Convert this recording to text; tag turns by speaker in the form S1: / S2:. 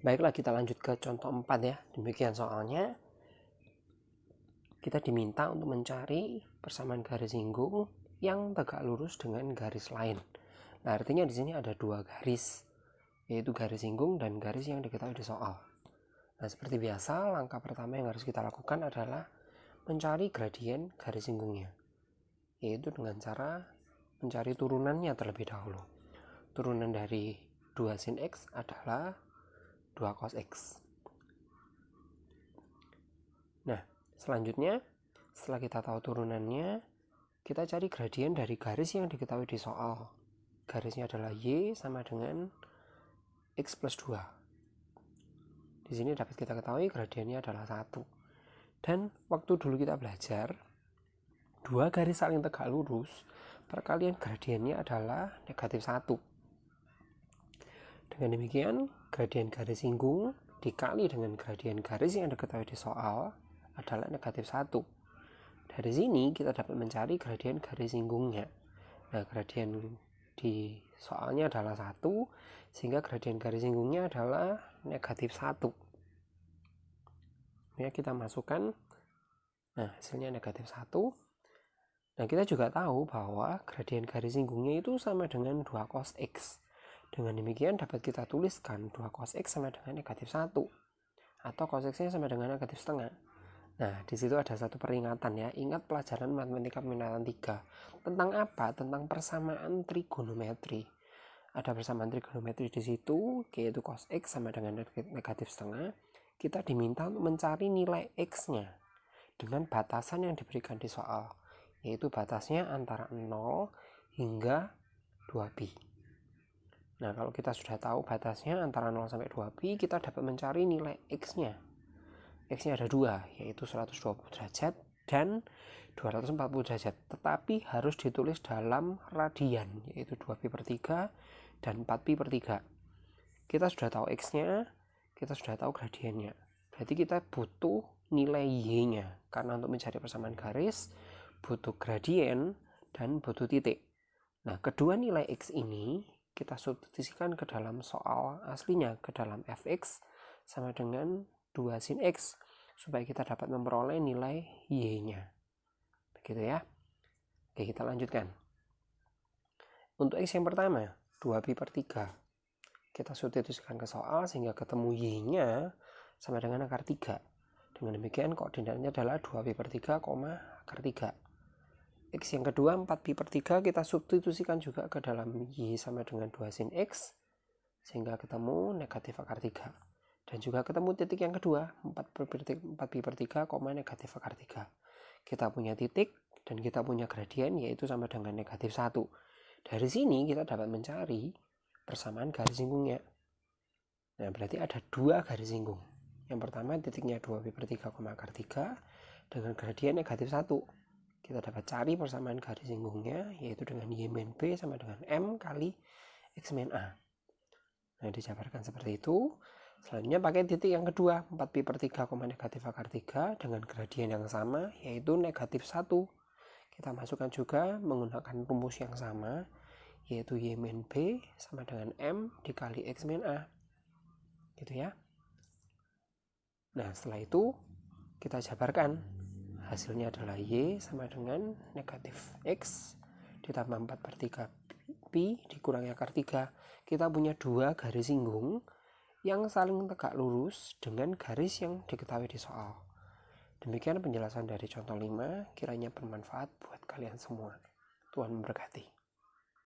S1: Baiklah, kita lanjut ke contoh 4 ya. Demikian soalnya. Kita diminta untuk mencari persamaan garis singgung yang tegak lurus dengan garis lain. Nah, artinya di sini ada dua garis, yaitu garis singgung dan garis yang diketahui di soal. Nah, seperti biasa, langkah pertama yang harus kita lakukan adalah mencari gradien garis singgungnya, yaitu dengan cara mencari turunannya terlebih dahulu. Turunan dari 2 sin X adalah 2 cos X. Nah, selanjutnya setelah kita tahu turunannya, kita cari gradien dari garis yang diketahui di soal. Garisnya adalah Y sama dengan X plus 2. Di sini dapat kita ketahui gradiennya adalah 1. Dan waktu dulu kita belajar, dua garis saling tegak lurus, perkalian gradiennya adalah negatif 1. Dengan demikian, gradien garis singgung dikali dengan gradien garis yang diketahui di soal adalah negatif 1. Dari sini kita dapat mencari gradien garis singgungnya. Nah, gradien di soalnya adalah 1, sehingga gradien garis singgungnya adalah negatif 1. Ya, kita masukkan. Nah, hasilnya negatif 1. Nah, kita juga tahu bahwa gradien garis singgungnya itu sama dengan 2 cos X. Dengan demikian dapat kita tuliskan 2 cos X sama dengan negatif 1. Atau cos X-nya sama dengan negatif setengah. Nah, di situ ada satu peringatan ya. Ingat pelajaran matematika peminatan 3. Tentang apa? Tentang persamaan trigonometri. Ada persamaan trigonometri di situ, yaitu cos X sama dengan negatif setengah. Kita diminta untuk mencari nilai X-nya dengan batasan yang diberikan di soal, yaitu batasnya antara 0 hingga 2pi. Nah, kalau kita sudah tahu batasnya antara 0 sampai 2pi, kita dapat mencari nilai X-nya. X-nya ada 2, yaitu 120 derajat dan 240 derajat. Tetapi harus ditulis dalam radian, yaitu 2pi per 3 dan 4pi per 3. Kita sudah tahu X-nya, kita sudah tahu gradiennya. Berarti kita butuh nilai Y-nya. Karena untuk mencari persamaan garis, butuh gradien dan butuh titik. Nah, kedua nilai X ini kita substitusikan ke dalam soal aslinya, ke dalam fx sama dengan 2 sin X, supaya kita dapat memperoleh nilai Y-nya. Begitu ya. Oke, kita lanjutkan. Untuk X yang pertama, 2pi per 3. Kita substitusikan ke soal sehingga ketemu Y-nya sama dengan akar 3. Dengan demikian koordinatnya adalah 2pi per 3, akar 3. X yang kedua 4pi per 3 kita substitusikan juga ke dalam Y sama dengan 2 sin X sehingga ketemu negatif akar 3. Dan juga ketemu titik yang kedua 4pi per 3, negatif akar 3. Kita punya titik dan kita punya gradien yaitu sama dengan negatif 1. Dari sini kita dapat mencari persamaan garis singgungnya. Nah, berarti ada dua garis singgung. Yang pertama titiknya 2pi per 3, akar 3 dengan gradien negatif 1. Kita dapat cari persamaan garis singgungnya yaitu dengan Y min B sama dengan M kali X min A. Nah, dijabarkan seperti itu. Selanjutnya pakai titik yang kedua 4pi per 3, negatif akar 3 dengan gradien yang sama yaitu negatif 1. Kita masukkan juga menggunakan rumus yang sama yaitu Y min B sama dengan M dikali X min A. Gitu ya. Nah, setelah itu kita jabarkan. Hasilnya adalah Y sama dengan negatif X ditambah 4 per 3 pi dikurangi akar 3. Kita punya dua garis singgung yang saling tegak lurus dengan garis yang diketahui di soal. Demikian penjelasan dari contoh 5, kiranya bermanfaat buat kalian semua. Tuhan memberkati.